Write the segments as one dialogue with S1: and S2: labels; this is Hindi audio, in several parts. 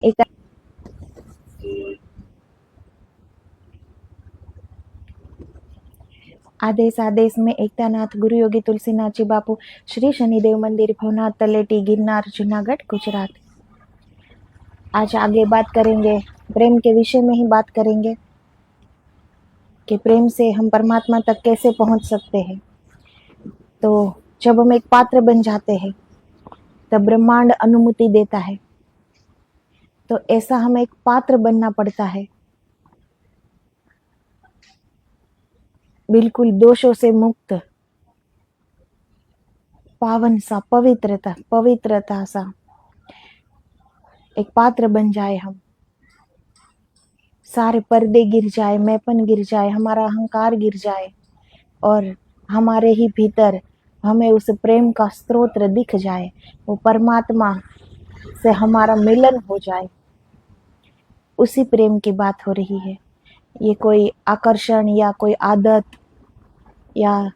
S1: एक आदेश आदेश में एकतानाथ गुरु योगी तुलसीनाथ जी बापू श्री शनिदेव मंदिर भवनाथ तलेटी गिरनार जूनागढ़ गुजरात। आज आगे बात करेंगे, प्रेम के विषय में ही बात करेंगे कि प्रेम से हम परमात्मा तक कैसे पहुंच सकते हैं। तो जब हम एक पात्र बन जाते हैं तब ब्रह्मांड अनुमति देता है, तो ऐसा हमें एक पात्र बनना पड़ता है, बिल्कुल दोषों से मुक्त, पावन सा, पवित्रता सा एक पात्र बन जाए हम। सारे पर्दे गिर जाए, मैंपन गिर जाए, हमारा अहंकार गिर जाए और हमारे ही भीतर हमें उस प्रेम का स्रोत दिख जाए, वो परमात्मा से हमारा मिलन हो जाए। उसी प्रेम की बात हो रही है। ये कोई आकर्षण या कोई आदत या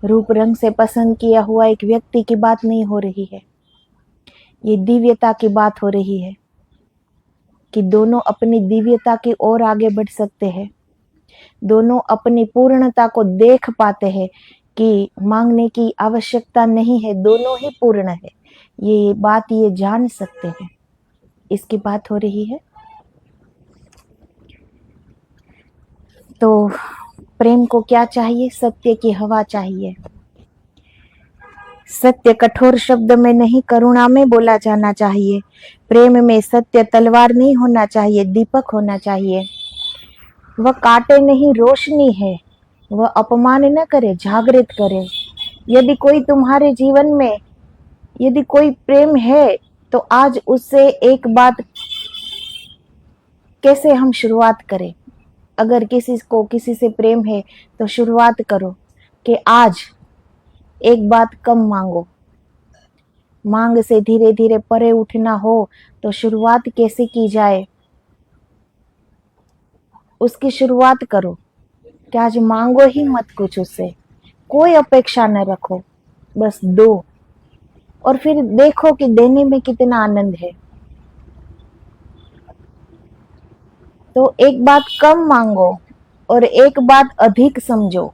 S1: रूप रंग से पसंद किया हुआ एक व्यक्ति की बात नहीं हो रही है। ये दिव्यता की बात हो रही है कि दोनों अपनी दिव्यता की ओर आगे बढ़ सकते हैं, दोनों अपनी पूर्णता को देख पाते हैं कि मांगने की आवश्यकता नहीं है, दोनों ही पूर्ण है। ये बात ये जान सकते हैं, इसकी बात हो रही है। तो प्रेम को क्या चाहिए? सत्य की हवा चाहिए। सत्य कठोर शब्द में नहीं, करुणा में बोला जाना चाहिए। प्रेम में सत्य तलवार नहीं होना चाहिए, दीपक होना चाहिए। वह काटे नहीं, रोशनी है। वह अपमान न करे, जागृत करे। यदि कोई तुम्हारे जीवन में, यदि कोई प्रेम है तो आज उससे एक बात कैसे हम शुरुआत करें। अगर किसी को किसी से प्रेम है तो शुरुआत करो कि आज एक बात कम मांगो। मांग से धीरे धीरे परे उठना हो तो शुरुआत कैसे की जाए, उसकी शुरुआत करो कि आज मांगो ही मत कुछ उससे, कोई अपेक्षा न रखो, बस दो और फिर देखो कि देने में कितना आनंद है। तो एक बात कम मांगो और एक बात अधिक समझो,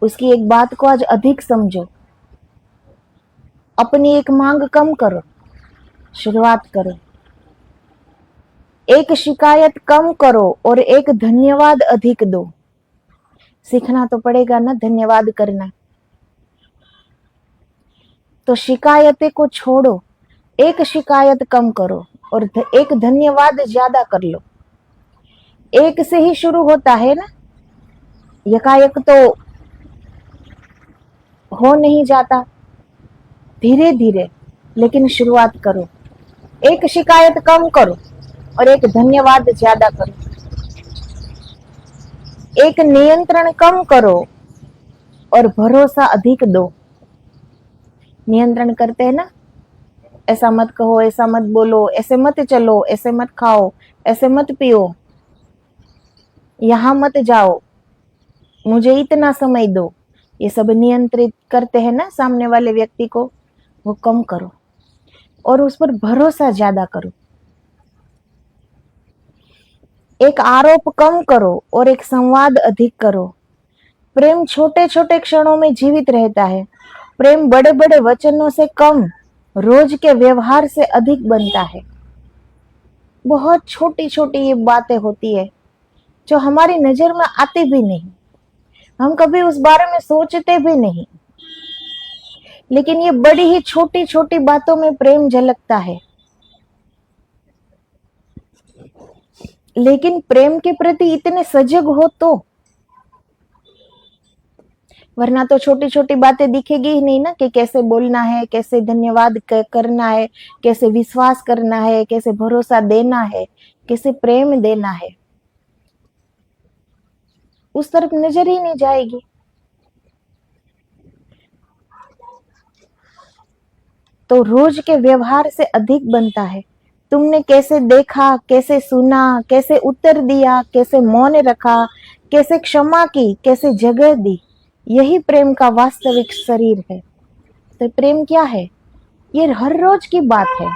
S1: उसकी एक बात को आज अधिक समझो। अपनी एक मांग कम करो, शुरुआत करो। एक शिकायत कम करो और एक धन्यवाद अधिक दो। सीखना तो पड़ेगा ना धन्यवाद करना। तो शिकायतें को छोड़ो, एक शिकायत कम करो और एक धन्यवाद ज्यादा कर लो। एक से ही शुरू होता है ना, यकायक तो हो नहीं जाता, धीरे धीरे, लेकिन शुरुआत करो। एक शिकायत कम करो और एक धन्यवाद ज्यादा करो। एक नियंत्रण कम करो और भरोसा अधिक दो। नियंत्रण करते हैं ना, ऐसा मत कहो, ऐसा मत बोलो, ऐसे मत चलो, ऐसे मत खाओ, ऐसे मत पियो, यहां मत जाओ, मुझे इतना समय दो। ये सब नियंत्रित करते हैं ना सामने वाले व्यक्ति को, वो कम करो और उस पर भरोसा ज्यादा करो। एक आरोप कम करो और एक संवाद अधिक करो। प्रेम छोटे छोटे क्षणों में जीवित रहता है। प्रेम बड़े बड़े वचनों से कम, रोज के व्यवहार से अधिक बनता है। बहुत छोटी छोटी ये बातें होती है जो हमारी नजर में आती भी नहीं, हम कभी उस बारे में सोचते भी नहीं, लेकिन ये बड़ी ही छोटी छोटी बातों में प्रेम झलकता है। लेकिन प्रेम के प्रति इतने सजग हो तो, वरना तो छोटी छोटी बातें दिखेगी ही नहीं ना कि कैसे बोलना है, कैसे धन्यवाद करना है, कैसे विश्वास करना है, कैसे भरोसा देना है, कैसे प्रेम देना है, उस तरफ नजर ही नहीं जाएगी। तो रोज के व्यवहार से अधिक बनता है। तुमने कैसे देखा, कैसे सुना, कैसे उत्तर दिया, कैसे मौन रखा, कैसे क्षमा की, कैसे जगह दी, यही प्रेम का वास्तविक शरीर है। तो प्रेम क्या है? ये हर रोज की बात है।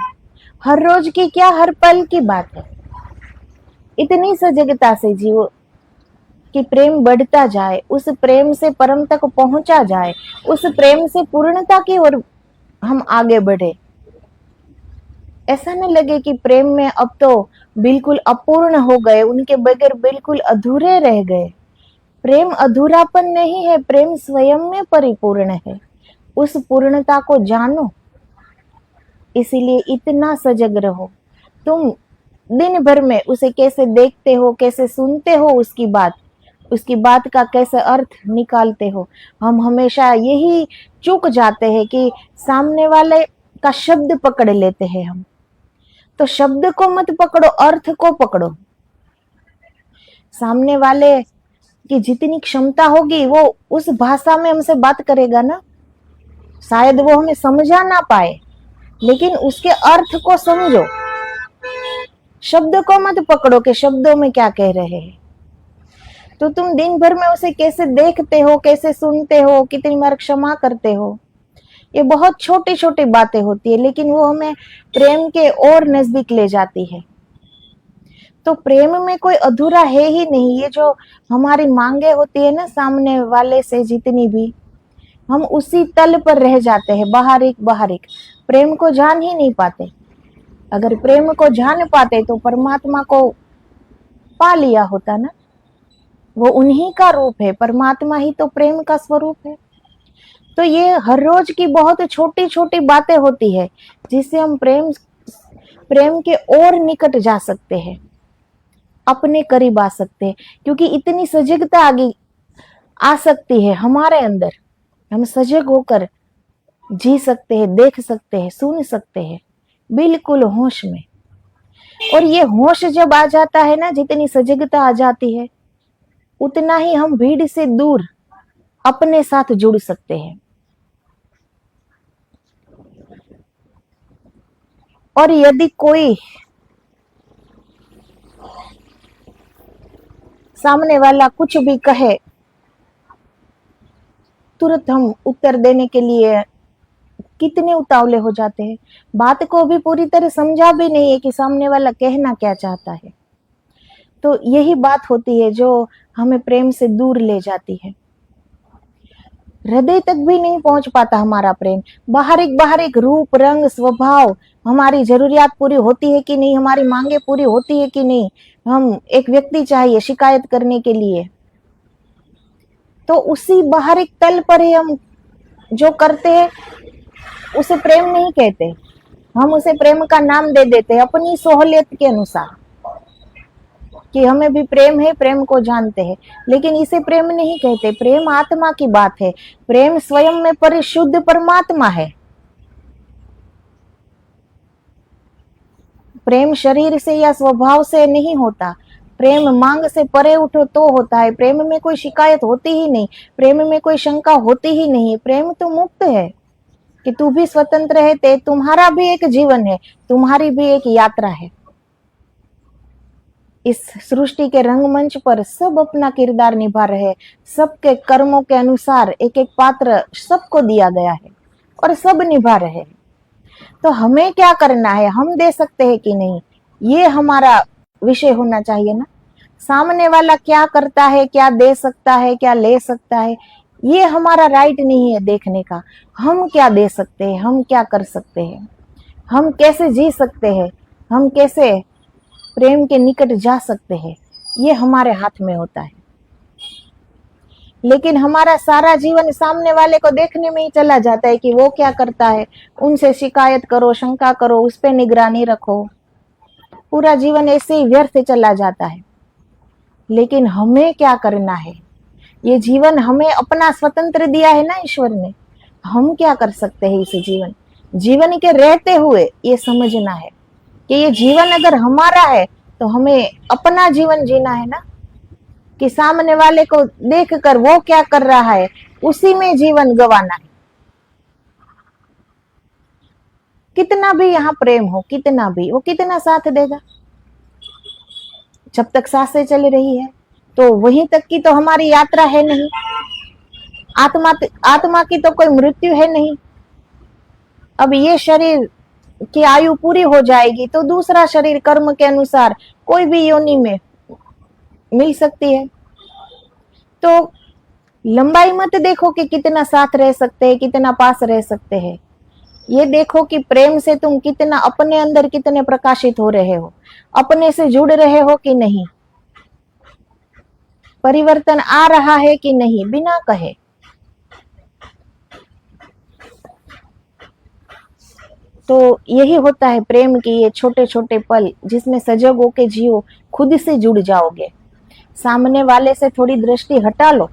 S1: हर रोज की क्या, हर पल की बात है। इतनी सजगता से जियो कि प्रेम बढ़ता जाए, उस प्रेम से परम तक पहुंचा जाए, उस प्रेम से पूर्णता की ओर हम आगे बढ़े। ऐसा न लगे कि प्रेम में अब तो बिल्कुल अपूर्ण हो गए, उनके बगैर बिल्कुल अधूरे रह गए। प्रेम अधूरापन नहीं है, प्रेम स्वयं में परिपूर्ण है। उस पूर्णता को जानो, इसीलिए इतना सजग रहो। तुम दिन भर में उसे कैसे देखते हो, कैसे सुनते हो, उसकी बात का कैसे अर्थ निकालते हो। हम हमेशा यही चूक जाते हैं कि सामने वाले का शब्द पकड़ लेते हैं हम। तो शब्द को मत पकड़ो, अर्थ को पकड़ो। सामने वाले की जितनी क्षमता होगी वो उस भाषा में हमसे बात करेगा ना। शायद वो हमें समझा ना पाए, लेकिन उसके अर्थ को समझो। शब्द को मत पकड़ो कि शब्दों में क्या कह रहे हैं। तो तुम दिन भर में उसे कैसे देखते हो, कैसे सुनते हो, कितनी बार क्षमा करते हो, ये बहुत छोटी छोटी बातें होती है, लेकिन वो हमें प्रेम के और नजदीक ले जाती है। तो प्रेम में कोई अधूरा है ही नहीं। ये जो हमारी मांगे होती है ना सामने वाले से, जितनी भी, हम उसी तल पर रह जाते हैं, बाहर एक प्रेम को जान ही नहीं पाते। अगर प्रेम को जान पाते तो परमात्मा को पा लिया होता ना। वो उन्हीं का रूप है, परमात्मा ही तो प्रेम का स्वरूप है। तो ये हर रोज की बहुत छोटी छोटी बातें होती है जिससे हम प्रेम के और निकट जा सकते हैं, अपने करीब आ सकते हैं। क्योंकि इतनी सजगता आगे आ सकती है हमारे अंदर, हम सजग होकर जी सकते हैं, देख सकते हैं, सुन सकते हैं, बिल्कुल होश में। और ये होश जब आ जाता है ना, जितनी सजगता आ जाती है, उतना ही हम भीड़ से दूर अपने साथ जुड़ सकते हैं। और यदि कोई सामने वाला कुछ भी कहे, तुरंत हम उत्तर देने के लिए कितने उतावले हो जाते हैं। बात को भी पूरी तरह समझा भी नहीं है कि सामने वाला कहना क्या चाहता है। तो यही बात होती है जो हमें प्रेम से दूर ले जाती है। हृदय तक भी नहीं पहुंच पाता हमारा प्रेम। बाहर एक रूप, रंग, स्वभाव, हमारी जरूरियात पूरी होती है कि नहीं, हमारी मांगे पूरी होती है कि नहीं। हम एक व्यक्ति चाहिए शिकायत करने के लिए, तो उसी बाहरिक तल पर ही हम जो करते हैं उसे प्रेम नहीं कहते। हम उसे प्रेम का नाम दे देते हैं अपनी सहूलियत के अनुसार कि हमें भी प्रेम है, प्रेम को जानते हैं, लेकिन इसे प्रेम नहीं कहते। प्रेम आत्मा की बात है। प्रेम स्वयं में परिशुद्ध परमात्मा है। प्रेम शरीर से या स्वभाव से नहीं होता। प्रेम मांग से परे उठो तो होता है। प्रेम में कोई शिकायत होती ही नहीं, प्रेम में कोई शंका होती ही नहीं। प्रेम तो मुक्त है कि तू भी स्वतंत्र है, ते तुम्हारा भी एक जीवन है, तुम्हारी भी एक यात्रा है। इस सृष्टि के रंगमंच पर सब अपना किरदार निभा रहे, सबके कर्मों के अनुसार एक एक पात्र सबको दिया गया है और सब निभा रहे हैं। तो हमें क्या करना है, हम दे सकते हैं कि नहीं, ये हमारा विषय होना चाहिए ना। सामने वाला क्या करता है, क्या दे सकता है, क्या ले सकता है, ये हमारा राइट नहीं है देखने का। हम क्या दे सकते हैं, हम क्या कर सकते हैं, हम कैसे जी सकते हैं, हम कैसे प्रेम के निकट जा सकते हैं, ये हमारे हाथ में होता है। लेकिन हमारा सारा जीवन सामने वाले को देखने में ही चला जाता है कि वो क्या करता है, उनसे शिकायत करो, शंका करो, उस पर निगरानी रखो। पूरा जीवन ऐसे ही व्यर्थ चला जाता है। लेकिन हमें क्या करना है, ये जीवन हमें अपना स्वतंत्र दिया है ना ईश्वर ने। हम क्या कर सकते हैं इस जीवन के रहते हुए, ये समझना है कि ये जीवन अगर हमारा है तो हमें अपना जीवन जीना है ना, कि सामने वाले को देखकर वो क्या कर रहा है उसी में जीवन गंवाना है। कितना भी यहाँ प्रेम हो, कितना भी, वो कितना साथ देगा। जब तक सांसें चल रही है तो वहीं तक की तो हमारी यात्रा है नहीं। आत्मा की तो कोई मृत्यु है नहीं। अब ये शरीर की आयु पूरी हो जाएगी तो दूसरा शरीर कर्म के अनुसार कोई भी योनि में मिल सकती है। तो लंबाई मत देखो कि कितना साथ रह सकते हैं, कितना पास रह सकते हैं। ये देखो कि प्रेम से तुम कितना अपने अंदर कितने प्रकाशित हो रहे हो, अपने से जुड़ रहे हो कि नहीं, परिवर्तन आ रहा है कि नहीं बिना कहे। तो यही होता है प्रेम की ये छोटे छोटे पल, जिसमें सजग होके जियो, खुद से जुड़ जाओगे। सामने वाले से थोड़ी दृष्टि हटा लो,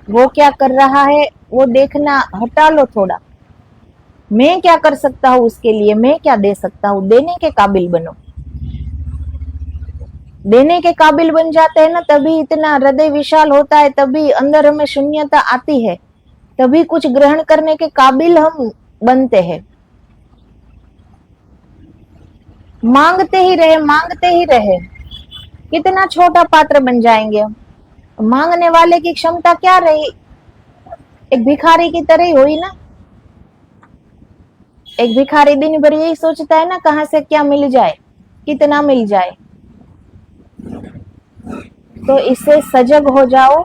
S1: वो क्या कर रहा है वो देखना हटा लो थोड़ा। मैं क्या कर सकता हूँ उसके लिए, मैं क्या दे सकता हूँ, देने के काबिल बनो। देने के काबिल बन जाते हैं ना, तभी इतना हृदय विशाल होता है, तभी अंदर हमें शून्यता आती है, तभी कुछ ग्रहण करने के काबिल हम बनते हैं। मांगते ही रहे, कितना छोटा पात्र बन जाएंगे हम। मांगने वाले की क्षमता क्या रही, एक भिखारी की तरह ही हुई ना। एक भिखारी दिन भर यही सोचता है ना, कहां से क्या मिल जाए, कितना मिल जाए। तो इससे सजग हो जाओ,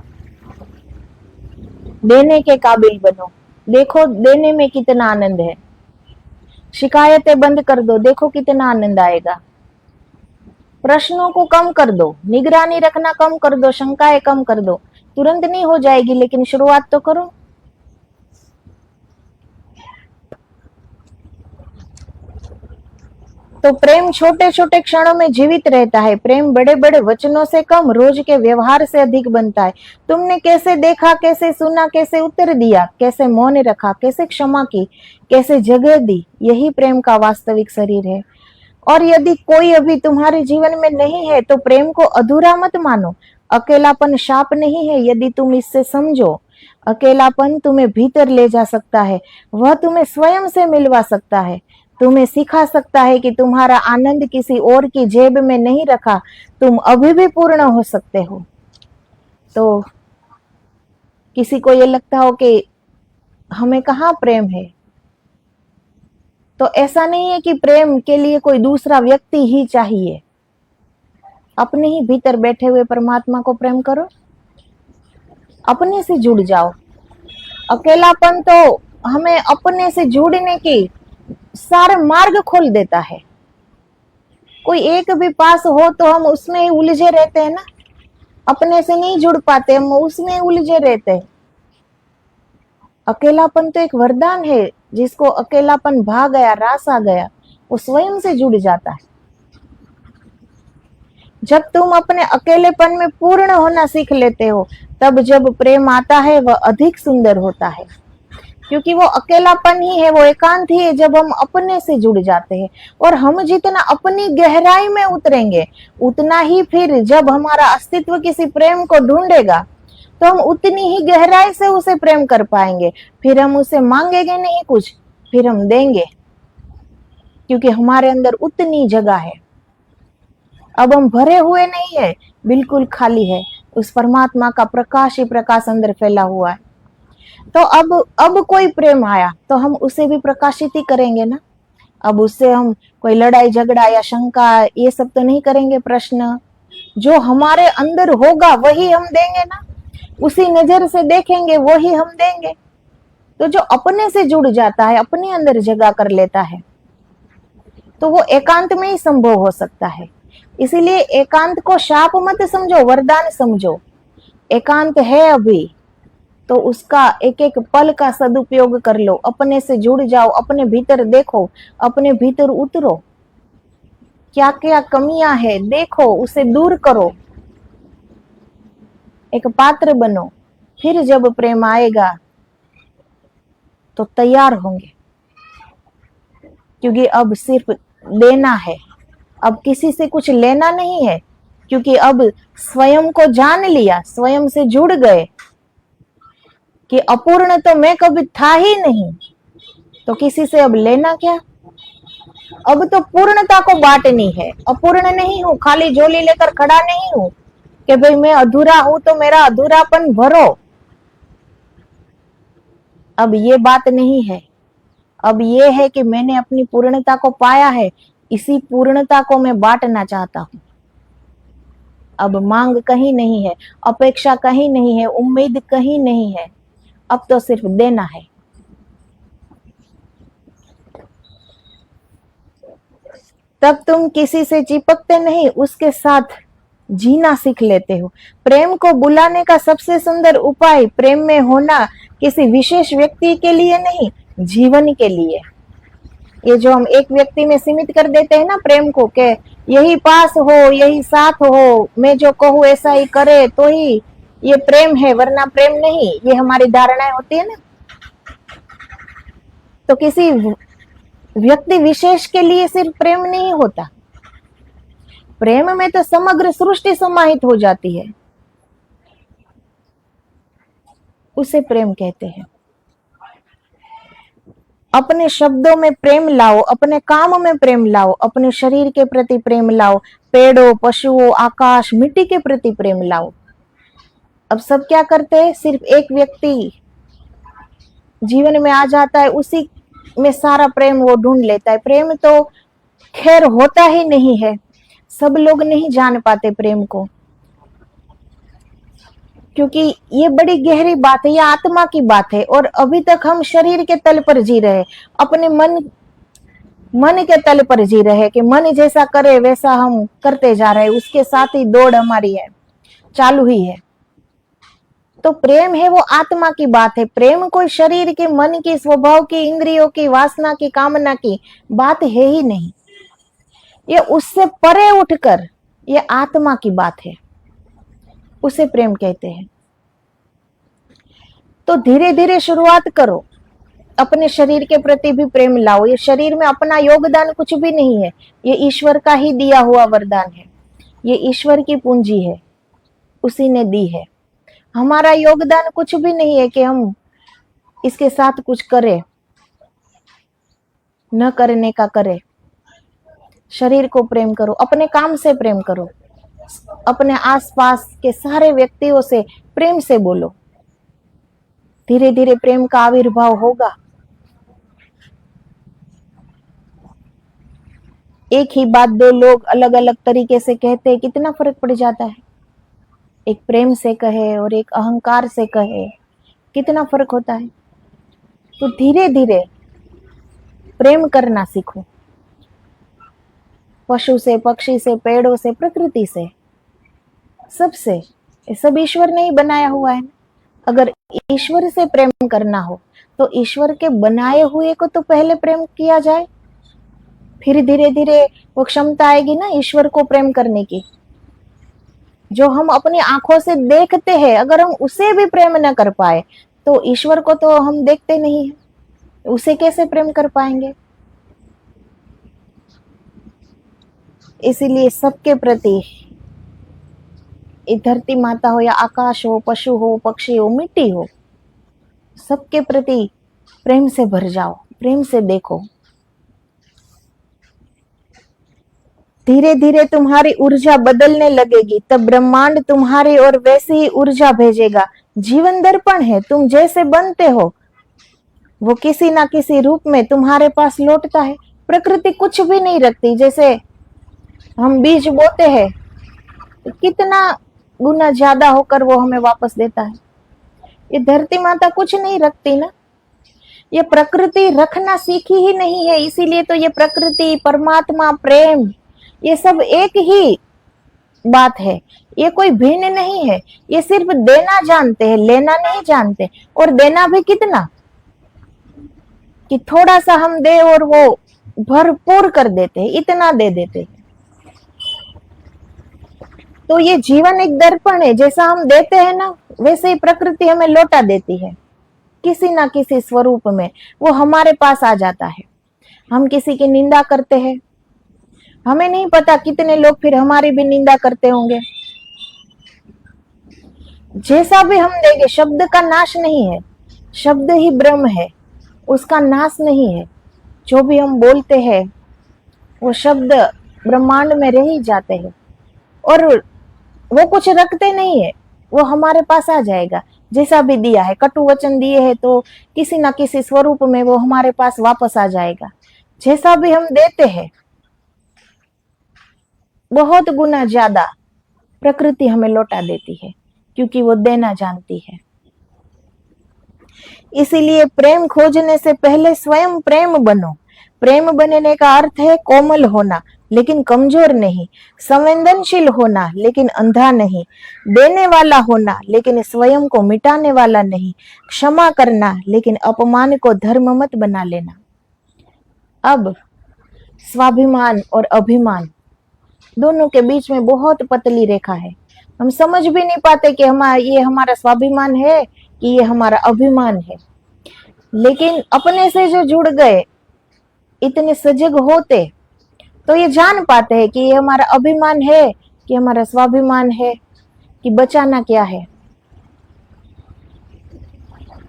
S1: देने के काबिल बनो। देखो देने में कितना आनंद है। शिकायतें बंद कर दो, देखो कितना आनंद आएगा। प्रश्नों को कम कर दो, निगरानी रखना कम कर दो, शंकाएं कम कर दो। तुरंत नहीं हो जाएगी, लेकिन शुरुआत तो करो। तो प्रेम छोटे छोटे क्षणों में जीवित रहता है। प्रेम बड़े बड़े वचनों से कम, रोज के व्यवहार से अधिक बनता है। तुमने कैसे देखा, कैसे सुना, कैसे उत्तर दिया, कैसे मौन रखा, कैसे क्षमा की, कैसे जगह दी, यही प्रेम का वास्तविक शरीर है। और यदि कोई अभी तुम्हारे जीवन में नहीं है तो प्रेम को अधूरा मत मानो। अकेलापन शाप नहीं है, यदि तुम इससे समझो। अकेलापन तुम्हें भीतर ले जा सकता है, वह तुम्हें स्वयं से मिलवा सकता है, तुम्हें सिखा सकता है कि तुम्हारा आनंद किसी और की जेब में नहीं रखा, तुम अभी भी पूर्ण हो सकते हो। तो किसी को ये लगता हो कि हमें कहाँ प्रेम है, तो ऐसा नहीं है कि प्रेम के लिए कोई दूसरा व्यक्ति ही चाहिए। अपने ही भीतर बैठे हुए परमात्मा को प्रेम करो, अपने से जुड़ जाओ। अकेलापन तो हमें अपने से जुड़ने की सारे मार्ग खोल देता है। कोई एक भी पास हो तो हम उसमें ही उलझे रहते हैं ना, अपने से नहीं जुड़ पाते, हम उसमें उलझे रहते हैं। अकेलापन तो एक वरदान है, जिसको अकेलापन भा गया, रास आ गया, वो स्वयं से जुड़ जाता है। जब तुम अपने अकेलेपन में पूर्ण होना सीख लेते हो, तब जब प्रेम आता है वह अधिक सुंदर होता है, क्योंकि वो अकेलापन ही है, वो एकांत ही है जब हम अपने से जुड़ जाते हैं। और हम जितना अपनी गहराई में उतरेंगे, उतना ही फिर जब हमारा अस्तित्व किसी प्रेम को ढूंढेगा, तो हम उतनी ही गहराई से उसे प्रेम कर पाएंगे। फिर हम उसे मांगेंगे नहीं कुछ, फिर हम देंगे, क्योंकि हमारे अंदर उतनी जगह है। अब हम भरे हुए नहीं है, बिल्कुल खाली है। उस परमात्मा का प्रकाश ही प्रकाश अंदर फैला हुआ है। तो अब कोई प्रेम आया तो हम उसे भी प्रकाशित ही करेंगे ना। अब उससे हम कोई लड़ाई झगड़ा या शंका ये सब तो नहीं करेंगे। प्रश्न जो हमारे अंदर होगा वही हम देंगे ना, उसी नजर से देखेंगे वही हम देंगे। तो जो अपने से जुड़ जाता है, अपने अंदर जगह कर लेता है, तो वो एकांत में ही संभव हो सकता है। इसीलिए एकांत को शाप मत समझो, वरदान समझो। एकांत है अभी, तो उसका एक एक पल का सदुपयोग कर लो। अपने से जुड़ जाओ, अपने भीतर देखो, अपने भीतर उतरो, क्या क्या कमियां है देखो, उसे दूर करो, एक पात्र बनो। फिर जब प्रेम आएगा तो तैयार होंगे, क्योंकि अब सिर्फ देना है, अब किसी से कुछ लेना नहीं है, क्योंकि अब स्वयं को जान लिया, स्वयं से जुड़ गए कि अपूर्ण तो मैं कभी था ही नहीं, तो किसी से अब लेना क्या। अब तो पूर्णता को बांटनी है, अपूर्ण नहीं हूं, खाली झोली लेकर खड़ा नहीं हूं कि भाई मैं अधूरा हूं तो मेरा अधूरापन भरो। अब ये बात नहीं है। अब ये है कि मैंने अपनी पूर्णता को पाया है, इसी पूर्णता को मैं बांटना चाहता हूं। अब मांग कहीं नहीं है, अपेक्षा कहीं नहीं है, उम्मीद कहीं नहीं है, अब तो सिर्फ देना है। तब तुम किसी से चिपकते नहीं, उसके साथ जीना सीख लेते हो। प्रेम को बुलाने का सबसे सुंदर उपाय प्रेम में होना किसी विशेष व्यक्ति के लिए नहीं, जीवन के लिए। ये जो हम एक व्यक्ति में सीमित कर देते हैं ना प्रेम को, के यही पास हो, यही साथ हो, मैं जो कहूँ ऐसा ही करे तो ही ये प्रेम है, वरना प्रेम नहीं, ये हमारी धारणाएं होती है ना। तो किसी व्यक्ति विशेष के लिए सिर्फ प्रेम नहीं होता, प्रेम में तो समग्र सृष्टि समाहित हो जाती है, उसे प्रेम कहते हैं। अपने शब्दों में प्रेम लाओ, अपने काम में प्रेम लाओ, अपने शरीर के प्रति प्रेम लाओ, पेड़ों, पशुओं, आकाश, मिट्टी के प्रति प्रेम लाओ। अब सब क्या करते हैं, सिर्फ एक व्यक्ति जीवन में आ जाता है, उसी में सारा प्रेम वो ढूंढ लेता है। प्रेम तो खैर होता ही नहीं है, सब लोग नहीं जान पाते प्रेम को, क्योंकि ये बड़ी गहरी बात है, ये आत्मा की बात है। और अभी तक हम शरीर के तल पर जी रहे, अपने मन के तल पर जी रहे कि मन जैसा करे वैसा हम करते जा रहे, उसके साथ ही दौड़ हमारी है, चालू ही है। तो प्रेम है वो आत्मा की बात है। प्रेम कोई शरीर के, मन की, स्वभाव की, इंद्रियों की, वासना की, कामना की बात है ही नहीं। ये उससे परे उठकर ये आत्मा की बात है, उसे प्रेम कहते हैं। तो धीरे धीरे शुरुआत करो, अपने शरीर के प्रति भी प्रेम लाओ। ये शरीर में अपना योगदान कुछ भी नहीं है, ये ईश्वर का ही दिया हुआ वरदान है, ये ईश्वर की पूंजी है, उसी ने दी है। हमारा योगदान कुछ भी नहीं है कि हम इसके साथ कुछ करें, न करने का करे। शरीर को प्रेम करो, अपने काम से प्रेम करो, अपने आसपास के सारे व्यक्तियों से प्रेम से बोलो। धीरे धीरे प्रेम का आविर्भाव होगा। एक ही बात दो लोग अलग अलग तरीके से कहते हैं, कितना फर्क पड़ जाता है। एक प्रेम से कहे और एक अहंकार से कहे, कितना फर्क होता है। तो धीरे धीरे प्रेम करना सीखो, पशु से, पक्षी से, पेड़ों से, प्रकृति से, सबसे। सब ईश्वर ने ही बनाया हुआ है। अगर ईश्वर से प्रेम करना हो तो ईश्वर के बनाए हुए को तो पहले प्रेम किया जाए, फिर धीरे धीरे वो क्षमता आएगी ना ईश्वर को प्रेम करने की। जो हम अपनी आंखों से देखते हैं, अगर हम उसे भी प्रेम न कर पाए तो ईश्वर को तो हम देखते नहीं है, उसे कैसे प्रेम कर पाएंगे। इसीलिए सबके प्रति, धरती माता हो या आकाश हो, पशु हो, पक्षी हो, मिट्टी हो, सबके प्रति प्रेम से भर जाओ, प्रेम से देखो। धीरे धीरे तुम्हारी ऊर्जा बदलने लगेगी, तब ब्रह्मांड तुम्हारी ओर वैसी ही ऊर्जा भेजेगा। जीवन दर्पण है, तुम जैसे बनते हो वो किसी ना किसी रूप में तुम्हारे पास लौटता है। प्रकृति कुछ भी नहीं रखती, जैसे हम बीज बोते हैं तो कितना गुना ज्यादा होकर वो हमें वापस देता है। ये धरती माता कुछ नहीं रखती ना, ये प्रकृति रखना सीखी ही नहीं है। इसीलिए तो ये प्रकृति, परमात्मा, प्रेम, ये सब एक ही बात है, ये कोई भिन्न नहीं है। ये सिर्फ देना जानते हैं, लेना नहीं जानते। और देना भी कितना, कि थोड़ा सा हम दे और वो भरपूर कर देते हैं, इतना दे देते हैं। तो ये जीवन एक दर्पण है, जैसा हम देते हैं ना वैसे ही प्रकृति हमें लौटा देती है, किसी ना किसी स्वरूप में वो हमारे पास आ जाता है। हम किसी की निंदा करते हैं, हमें नहीं पता कितने लोग फिर हमारी भी निंदा करते होंगे। जैसा भी हम देंगे, शब्द का नाश नहीं है, शब्द ही ब्रह्म है, उसका नाश नहीं है। जो भी हम बोलते हैं वो शब्द ब्रह्मांड में रह ही जाते हैं और वो कुछ रखते नहीं है, वो हमारे पास आ जाएगा। जैसा भी दिया है, कटु वचन दिए है तो किसी ना किसी स्वरूप में वो हमारे पास वापस आ जाएगा। जैसा भी हम देते हैं बहुत गुना ज्यादा प्रकृति हमें लौटा देती है, क्योंकि वो देना जानती है। इसीलिए प्रेम खोजने से पहले स्वयं प्रेम बनो। प्रेम बनने का अर्थ है कोमल होना लेकिन कमजोर नहीं, संवेदनशील होना लेकिन अंधा नहीं, देने वाला होना लेकिन स्वयं को मिटाने वाला नहीं, क्षमा करना लेकिन अपमान को धर्म मत बना लेना। अब स्वाभिमान और अभिमान दोनों के बीच में बहुत पतली रेखा है। हम समझ भी नहीं पाते कि ये हमारा स्वाभिमान है कि ये हमारा अभिमान है। लेकिन अपने से जो जुड़ गए, इतने सजग होते तो ये जान पाते हैं कि ये हमारा अभिमान है कि हमारा स्वाभिमान है, कि बचाना क्या है।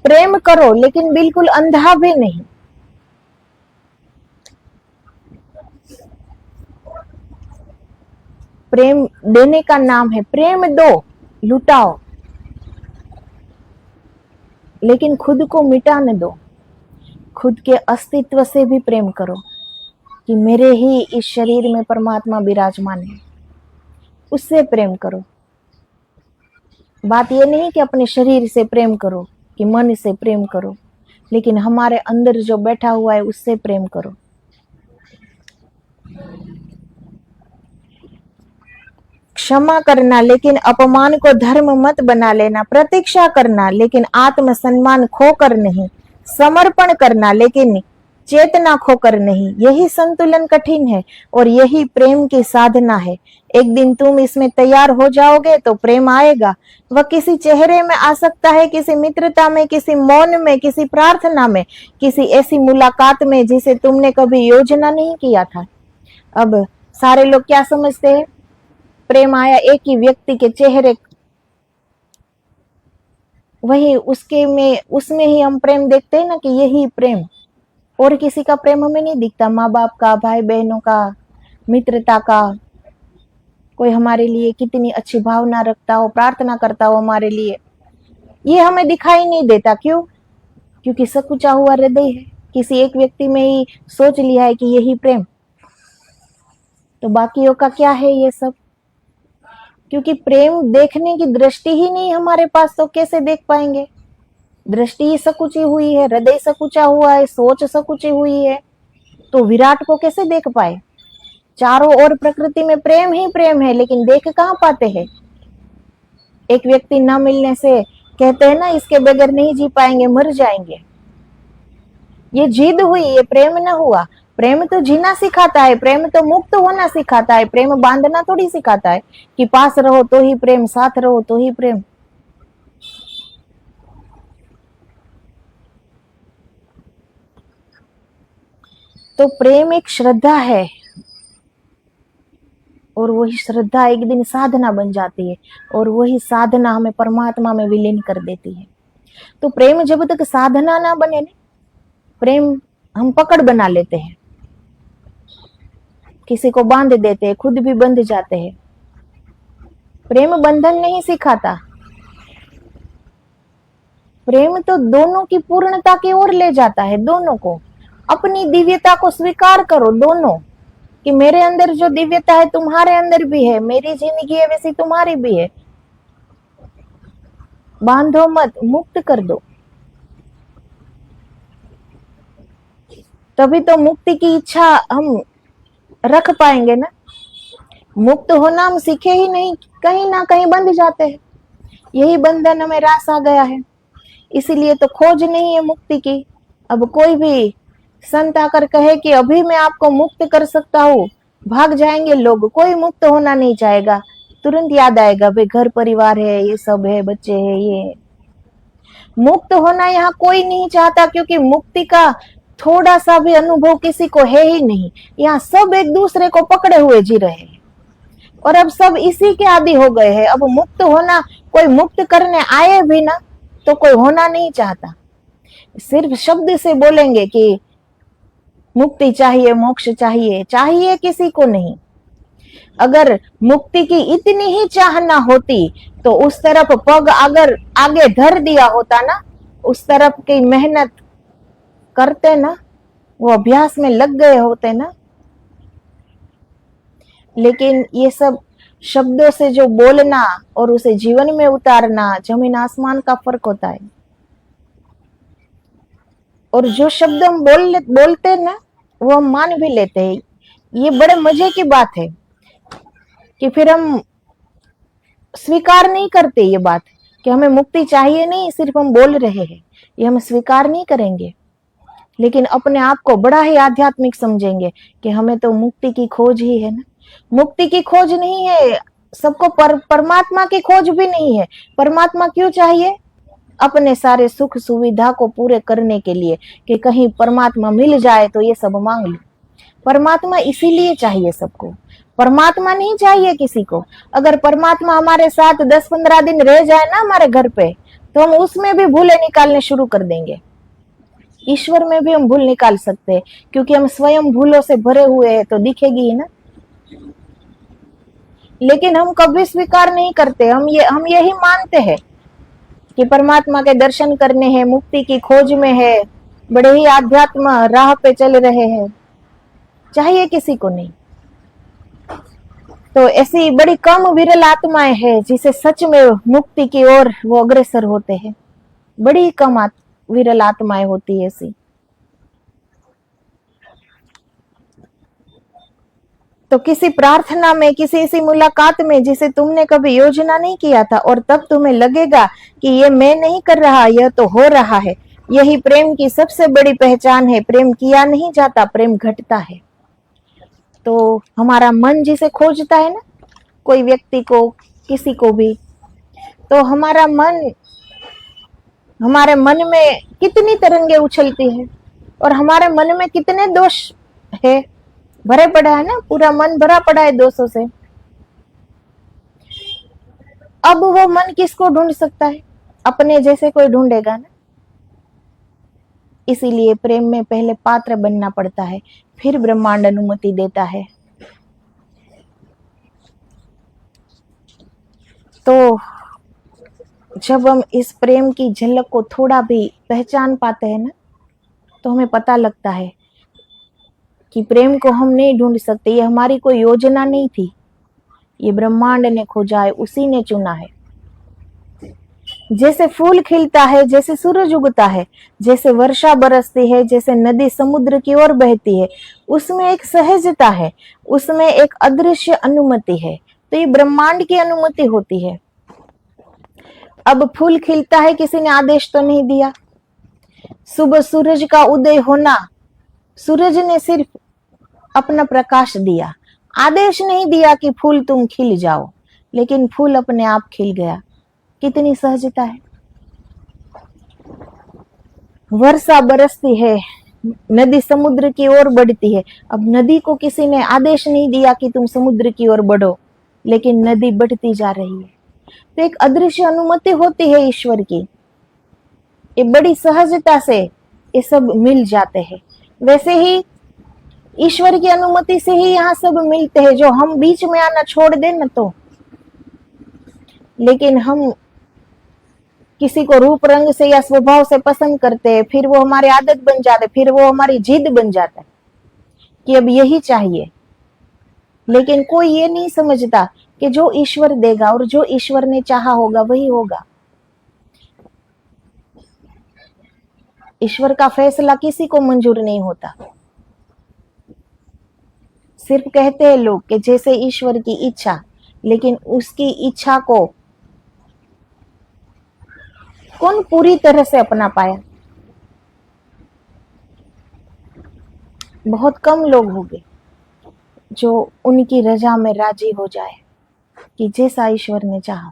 S1: प्रेम करो लेकिन बिल्कुल अंधा भी नहीं। प्रेम देने का नाम है, प्रेम दो, लुटाओ, लेकिन खुद को मिटाने दो। खुद के अस्तित्व से भी प्रेम करो कि मेरे ही इस शरीर में परमात्मा विराजमान है, उससे प्रेम करो। बात यह नहीं कि अपने शरीर से प्रेम करो, कि मन से प्रेम करो, लेकिन हमारे अंदर जो बैठा हुआ है उससे प्रेम करो। क्षमा करना लेकिन अपमान को धर्म मत बना लेना, प्रतीक्षा करना लेकिन आत्मसम्मान खोकर नहीं, समर्पण करना लेकिन चेतना खोकर नहीं। यही संतुलन कठिन है और यही प्रेम की साधना है। एक दिन तुम इसमें तैयार हो जाओगे तो प्रेम आएगा। वह किसी चेहरे में आ सकता है, किसी मित्रता में, किसी मौन में, किसी प्रार्थना में, किसी ऐसी मुलाकात में जिसे तुमने कभी योजना नहीं किया था। अब सारे लोग क्या समझते हैं? प्रेम आया एक ही व्यक्ति के चेहरे, वही उसमें ही हम प्रेम देखते हैं ना, कि यही प्रेम। और किसी का प्रेम हमें नहीं दिखता, माँ बाप का, भाई बहनों का, मित्रता का। कोई हमारे लिए कितनी अच्छी भावना रखता हो, प्रार्थना करता हो हमारे लिए, ये हमें दिखाई नहीं देता। क्यों? क्योंकि सकुचा हुआ हृदय है, किसी एक व्यक्ति में ही सोच लिया है कि यही प्रेम। तो बाकियों का क्या है ये सब? क्योंकि प्रेम देखने की दृष्टि ही नहीं हमारे पास, तो कैसे देख पाएंगे? दृष्टि ही सकुची हुई है, हृदय सकुचा हुआ है, सोच सकुची हुई है, तो विराट को कैसे देख पाए? चारों ओर प्रकृति में प्रेम ही प्रेम है, लेकिन देख कहां पाते हैं? एक व्यक्ति न मिलने से कहते हैं ना, इसके बगैर नहीं जी पाएंगे, मर जाएंगे। ये जिद हुई, ये प्रेम न हुआ। प्रेम तो जीना सिखाता है, प्रेम तो मुक्त होना सिखाता है, प्रेम बांधना थोड़ी सिखाता है कि पास रहो तो ही प्रेम, साथ रहो तो ही प्रेम। तो प्रेम एक श्रद्धा है और वही श्रद्धा एक दिन साधना बन जाती है और वही साधना हमें परमात्मा में विलीन कर देती है। तो प्रेम जब तक साधना ना बने ना, प्रेम हम पकड़ बना लेते हैं, किसी को बांध देते हैं, खुद भी बंध जाते हैं। प्रेम बंधन नहीं सिखाता, प्रेम तो दोनों की पूर्णता की ओर ले जाता है। दोनों को अपनी दिव्यता को स्वीकार करो, दोनों, कि मेरे अंदर जो दिव्यता है तुम्हारे अंदर भी है, मेरी जिंदगी है वैसी तुम्हारी भी है। बांधो मत, मुक्त कर दो। तभी तो मुक्ति की इच्छा हम रख पाएंगे ना। मुक्त होना हम सीखे ही नहीं, कहीं ना कहीं बंध जाते हैं। यही बंधन हमें रास आ गया है, इसीलिए तो खोज नहीं है मुक्ति की। अब कोई भी संत आकर कहे कि अभी मैं आपको मुक्त कर सकता हूँ, भाग जाएंगे लोग। कोई मुक्त होना नहीं चाहेगा, तुरंत याद आएगा भाई घर परिवार है, ये सब है, बच्चे है, ये। मुक्त होना यहाँ कोई नहीं चाहता, क्योंकि मुक्ति का थोड़ा सा भी अनुभव किसी को है ही नहीं। यहाँ सब एक दूसरे को पकड़े हुए जी रहे हैं और अब सब इसी के आदी हो गए हैं। अब मुक्त होना, कोई मुक्त करने आए भी ना तो कोई होना नहीं चाहता। सिर्फ शब्द से बोलेंगे कि मुक्ति चाहिए, मोक्ष चाहिए, चाहिए किसी को नहीं। अगर मुक्ति की इतनी ही चाहना होती तो उस तरफ पग अगर आगे धर दिया होता ना, उस तरफ की मेहनत करते ना, वो अभ्यास में लग गए होते ना। लेकिन ये सब शब्दों से जो बोलना और उसे जीवन में उतारना, जमीन आसमान का फर्क होता है। और जो शब्द हम बोलते हैं ना, वो हम मान भी लेते हैं। ये बड़े मजे की बात है कि फिर हम स्वीकार नहीं करते ये बात कि हमें मुक्ति चाहिए नहीं, सिर्फ हम बोल रहे हैं, ये हम स्वीकार नहीं करेंगे। लेकिन अपने आप को बड़ा ही आध्यात्मिक समझेंगे कि हमें तो मुक्ति की खोज ही है ना। मुक्ति की खोज नहीं है सबको, परमात्मा की खोज भी नहीं है। परमात्मा क्यों चाहिए? अपने सारे सुख सुविधा को पूरे करने के लिए, कि कहीं परमात्मा मिल जाए तो ये सब मांग लो। परमात्मा इसीलिए चाहिए सबको, परमात्मा नहीं चाहिए किसी को। अगर परमात्मा हमारे साथ 10-15 दिन रह जाए ना हमारे घर पे, तो हम उसमें भी भूले निकालने शुरू कर देंगे। ईश्वर में भी हम भूल निकाल सकते हैं, क्योंकि हम स्वयं भूलों से भरे हुए हैं, तो दिखेगी ही ना। लेकिन हम कभी स्वीकार नहीं करते। हम यही मानते हैं कि परमात्मा के दर्शन करने हैं, मुक्ति की खोज में है, बड़े ही आध्यात्म राह पे चल रहे हैं, चाहिए किसी को नहीं। तो ऐसी बड़ी कम विरल आत्माएं हैं जिसे सच में मुक्ति की ओर वो अग्रसर होते हैं। बड़ी कम विरल आत्माएं होती है ऐसी। तो किसी प्रार्थना में, किसी ऐसी मुलाकात में जिसे तुमने कभी योजना नहीं किया था, और तब तुम्हें लगेगा कि ये मैं नहीं कर रहा, यह तो हो रहा है। यही प्रेम की सबसे बड़ी पहचान है। प्रेम किया नहीं जाता, प्रेम घटता है। तो हमारा मन जिसे खोजता है ना, कोई व्यक्ति को, किसी को भी, तो हमारा मन, हमारे मन में कितनी तरंगे उछलती है, और हमारे मन में कितने दोष है, भरे पड़ा है ना, पूरा मन भरा पड़ा है दोषों से। अब वो मन किसको ढूंढ सकता है? अपने जैसे कोई ढूंढेगा ना। इसीलिए प्रेम में पहले पात्र बनना पड़ता है, फिर ब्रह्मांड अनुमति देता है। तो जब हम इस प्रेम की झलक को थोड़ा भी पहचान पाते हैं ना, तो हमें पता लगता है कि प्रेम को हम नहीं ढूंढ सकते। ये हमारी कोई योजना नहीं थी, ये ब्रह्मांड ने खोजा है, उसी ने चुना है। जैसे फूल खिलता है, जैसे सूरज उगता है, जैसे वर्षा बरसती है, जैसे नदी समुद्र की ओर बहती है, उसमें एक सहजता है, उसमें एक अदृश्य अनुमति है। तो ये ब्रह्मांड की अनुमति होती है। अब फूल खिलता है, किसी ने आदेश तो नहीं दिया। सुबह सूरज का उदय होना, सूरज ने सिर्फ अपना प्रकाश दिया, आदेश नहीं दिया कि फूल तुम खिल जाओ, लेकिन फूल अपने आप खिल गया। कितनी सहजता है। वर्षा बरसती है, नदी समुद्र की ओर बढ़ती है। अब नदी को किसी ने आदेश नहीं दिया कि तुम समुद्र की ओर बढ़ो, लेकिन नदी बढ़ती जा रही है। तो एक अदृश्य अनुमति होती है ईश्वर की। ये बड़ी सहजता से ये सब मिल जाते हैं। वैसे ही ईश्वर की अनुमति से ही यहाँ सब मिलते हैं। जो हम बीच में आना छोड़ दें ना तो, लेकिन हम किसी को रूप रंग से या स्वभाव से पसंद करते हैं, फिर वो हमारी आदत बन जाते है, फिर वो हमारी जिद बन जाता है कि अब यही चाहिए। लेकिन कोई ये नहीं समझता कि जो ईश्वर देगा और जो ईश्वर ने चाहा होगा वही होगा। ईश्वर का फैसला किसी को मंजूर नहीं होता। सिर्फ कहते हैं लोग कि जैसे ईश्वर की इच्छा, लेकिन उसकी इच्छा को कौन पूरी तरह से अपना पाया? बहुत कम लोग होंगे जो उनकी रजा में राजी हो जाए कि जैसा ईश्वर ने चाहा।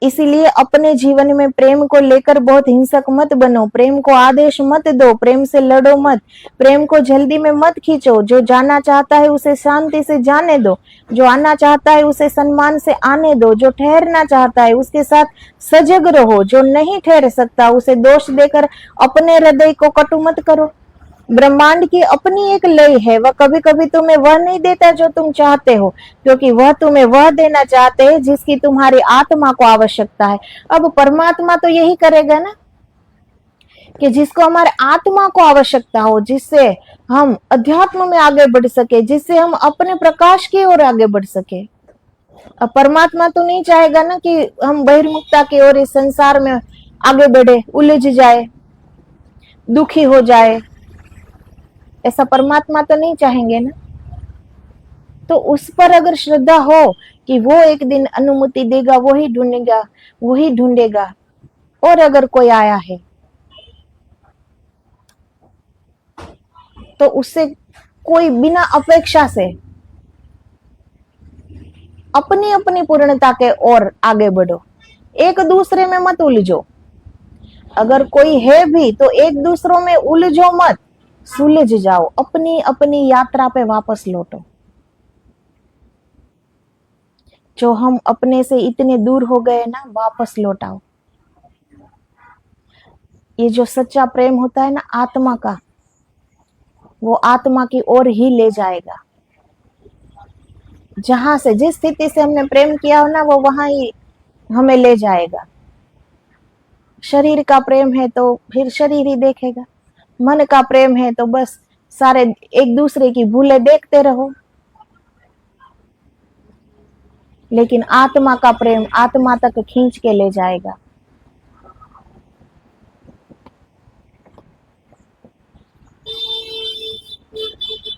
S1: इसीलिए अपने जीवन में प्रेम को लेकर बहुत हिंसक मत बनो, प्रेम को आदेश मत दो, प्रेम से लड़ो मत, प्रेम को जल्दी में मत खींचो। जो जाना चाहता है उसे शांति से जाने दो, जो आना चाहता है उसे सम्मान से आने दो, जो ठहरना चाहता है उसके साथ सजग रहो, जो नहीं ठहर सकता उसे दोष देकर अपने हृदय को कटु मत करो। ब्रह्मांड की अपनी एक लय है, वह कभी कभी तुम्हें वह नहीं देता जो तुम चाहते हो, क्योंकि वह तुम्हें वह देना चाहते हैं जिसकी तुम्हारी आत्मा को आवश्यकता है। अब परमात्मा तो यही करेगा ना, कि जिसको हमारे आत्मा को आवश्यकता हो, जिससे हम अध्यात्म में आगे बढ़ सके, जिससे हम अपने प्रकाश की ओर आगे बढ़ सके। अब परमात्मा तो नहीं चाहेगा ना कि हम बहिर्मुखता की ओर इस संसार में आगे बढ़े, उलझ जाए, दुखी हो जाए। ऐसा परमात्मा तो नहीं चाहेंगे ना। तो उस पर अगर श्रद्धा हो कि वो एक दिन अनुमति देगा, वही ढूंढेगा, वही ढूंढेगा। और अगर कोई आया है तो उससे कोई बिना अपेक्षा से अपनी अपनी पूर्णता के ओर आगे बढ़ो, एक दूसरे में मत उलझो। अगर कोई है भी तो एक दूसरों में उलझो मत, सुलझ जाओ, अपनी अपनी यात्रा पे वापस लौटो। जो हम अपने से इतने दूर हो गए ना, वापस लौटाओ। ये जो सच्चा प्रेम होता है ना आत्मा का, वो आत्मा की ओर ही ले जाएगा। जहां से, जिस स्थिति से हमने प्रेम किया हो ना, वो वहां ही हमें ले जाएगा। शरीर का प्रेम है तो फिर शरीर ही देखेगा, मन का प्रेम है तो बस सारे एक दूसरे की भूलें देखते रहो। लेकिन आत्मा का प्रेम आत्मा तक खींच के ले जाएगा।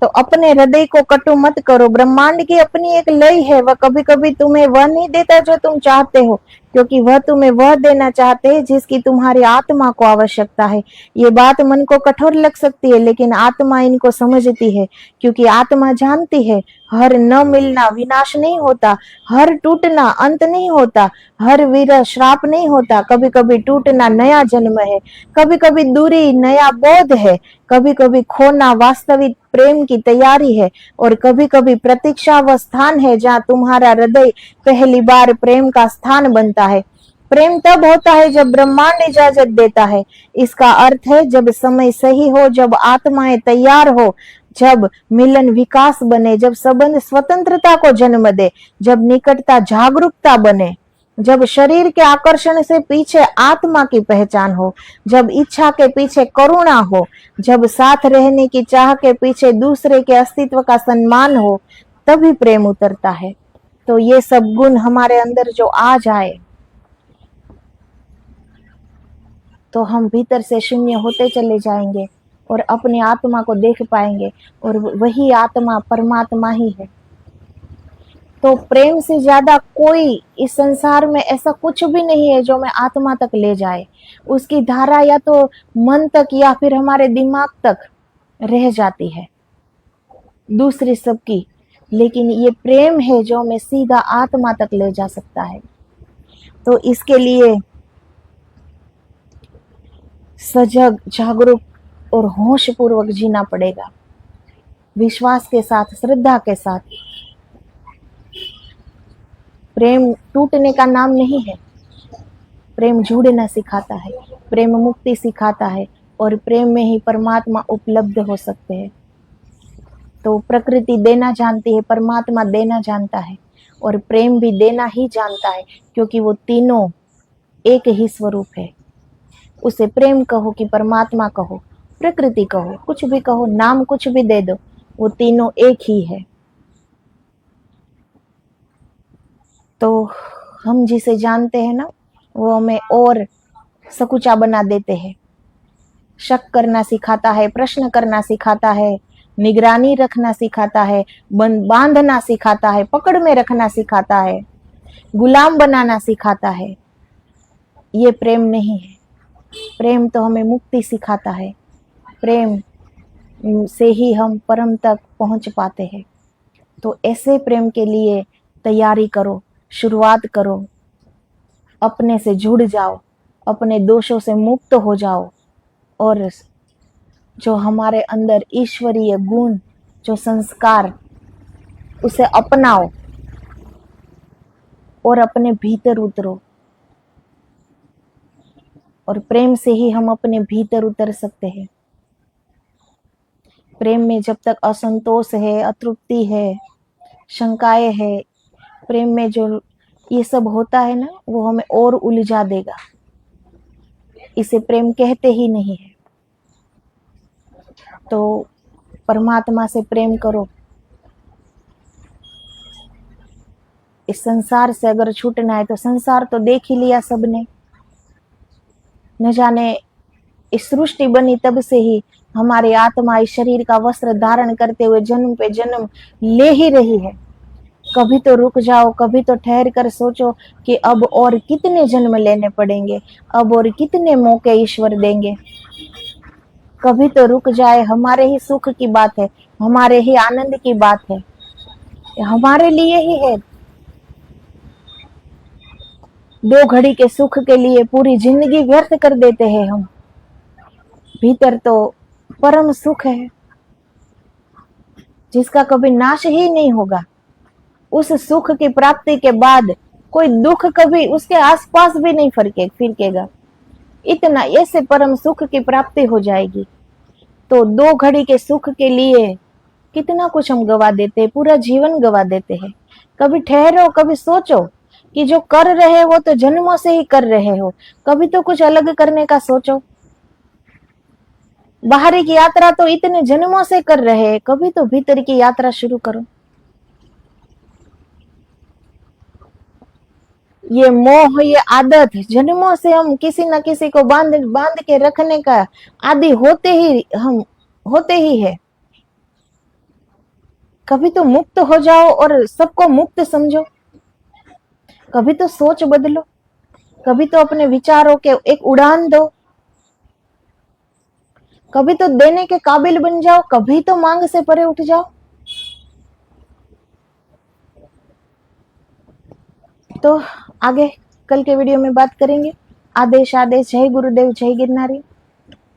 S1: तो अपने हृदय को कटु मत करो। ब्रह्मांड की अपनी एक लय है, वह कभी कभी तुम्हें वह नहीं देता जो तुम चाहते हो, क्योंकि वह तुम्हें वह देना चाहते हैं जिसकी तुम्हारी आत्मा को आवश्यकता है। ये बात मन को कठोर लग सकती है, लेकिन आत्मा इनको समझती है, क्योंकि आत्मा जानती है हर न मिलना विनाश नहीं होता, हर टूटना अंत नहीं होता, हर विरह श्राप नहीं होता। कभी कभी टूटना नया जन्म है, कभी कभी दूरी नया बोध है, कभी कभी खोना वास्तविक प्रेम की तैयारी है, और कभी कभी प्रतीक्षा वह स्थान है जहाँ तुम्हारा हृदय पहली बार प्रेम का स्थान बनता है। प्रेम तब होता है जब ब्रह्मांड इजाजत देता है। इसका अर्थ है जब समय सही हो, जब आत्माएं तैयार हो, जब मिलन विकास बने, जब संबंध स्वतंत्रता को जन्म दे, जब निकटता जागरूकता बने, जब शरीर के आकर्षण से पीछे आत्मा की पहचान हो, जब इच्छा के पीछे करुणा हो, जब साथ रहने की चाह के पीछे दूसरे के अस्तित्व का सम्मान हो, तभी प्रेम उतरता है। तो ये सब गुण हमारे अंदर जो आ जाए तो हम भीतर से शून्य होते चले जाएंगे और अपनी आत्मा को देख पाएंगे, और वही आत्मा परमात्मा ही है। तो प्रेम से ज्यादा कोई इस संसार में ऐसा कुछ भी नहीं है जो हमें आत्मा तक ले जाए। उसकी धारा या तो मन तक या फिर हमारे दिमाग तक रह जाती है, दूसरी सबकी, लेकिन ये प्रेम है जो हमें सीधा आत्मा तक ले जा सकता है। तो इसके लिए सजग, जागरूक और होश पूर्वक जीना पड़ेगा, विश्वास के साथ, श्रद्धा के साथ। प्रेम टूटने का नाम नहीं है, प्रेम जुड़ना सिखाता है, प्रेम मुक्ति सिखाता है, और प्रेम में ही परमात्मा उपलब्ध हो सकते हैं। तो प्रकृति देना जानती है, परमात्मा देना जानता है, और प्रेम भी देना ही जानता है, क्योंकि वो तीनों एक ही स्वरूप है। उसे प्रेम कहो कि परमात्मा कहो, प्रकृति कहो, कुछ भी कहो, नाम कुछ भी दे दो, वो तीनों एक ही है। तो हम जिसे जानते हैं ना, वो हमें और सकुचा बना देते हैं, शक करना सिखाता है, प्रश्न करना सिखाता है, निगरानी रखना सिखाता है, बांधना सिखाता है, पकड़ में रखना सिखाता है, गुलाम बनाना सिखाता है। ये प्रेम नहीं है। प्रेम तो हमें मुक्ति सिखाता है, प्रेम से ही हम परम तक पहुंच पाते हैं। तो ऐसे प्रेम के लिए तैयारी करो, शुरुआत करो, अपने से जुड़ जाओ, अपने दोषों से मुक्त हो जाओ, और जो हमारे अंदर ईश्वरीय गुण, जो संस्कार, उसे अपनाओ और अपने भीतर उतरो। और प्रेम से ही हम अपने भीतर उतर सकते हैं। प्रेम में जब तक असंतोष है, अतृप्ति है, शंकाएं है, प्रेम में जो ये सब होता है ना, वो हमें और उलझा देगा। इसे प्रेम कहते ही नहीं है। तो परमात्मा से प्रेम करो। इस संसार से अगर छूटना है तो संसार तो देख ही लिया सबने। न जाने इस सृष्टि बनी तब से ही हमारी आत्मा इस शरीर का वस्त्र धारण करते हुए जन्म पे जन्म ले ही रही है। कभी तो रुक जाओ, कभी तो ठहर कर सोचो कि अब और कितने जन्म लेने पड़ेंगे, अब और कितने मौके ईश्वर देंगे। कभी तो रुक जाए। हमारे ही सुख की बात है, हमारे ही आनंद की बात है, हमारे लिए ही है। 2 घड़ी के सुख के लिए पूरी जिंदगी व्यर्थ कर देते हैं हम। भीतर तो परम सुख है जिसका कभी नाश ही नहीं होगा। उस सुख की प्राप्ति के बाद कोई दुख कभी उसके आसपास भी नहीं फिरकेगा। इतना ऐसे परम सुख की प्राप्ति हो जाएगी। तो 2 घड़ी के सुख के लिए कितना कुछ हम गवा देते हैं, पूरा जीवन गवा देते हैं। कभी ठहरो, कभी सोचो कि जो कर रहे हो तो जन्मों से ही कर रहे हो, कभी तो कुछ अलग करने का सोचो। बाहरी की यात्रा तो इतने जन्मों से कर रहे हैं, कभी तो भीतर की यात्रा शुरू करो। ये मोह, ये आदत जन्मों से हम किसी न किसी को बांध बांध के रखने का आदि होते ही है। कभी तो मुक्त हो जाओ और सबको मुक्त समझो। कभी तो सोच बदलो, कभी तो अपने विचारों के एक उड़ान दो, कभी तो देने के काबिल बन जाओ, कभी तो मांग से परे उठ जाओ। तो आगे कल के वीडियो में बात करेंगे। आदेश आदेश। जय गुरुदेव, जय गिरनारी।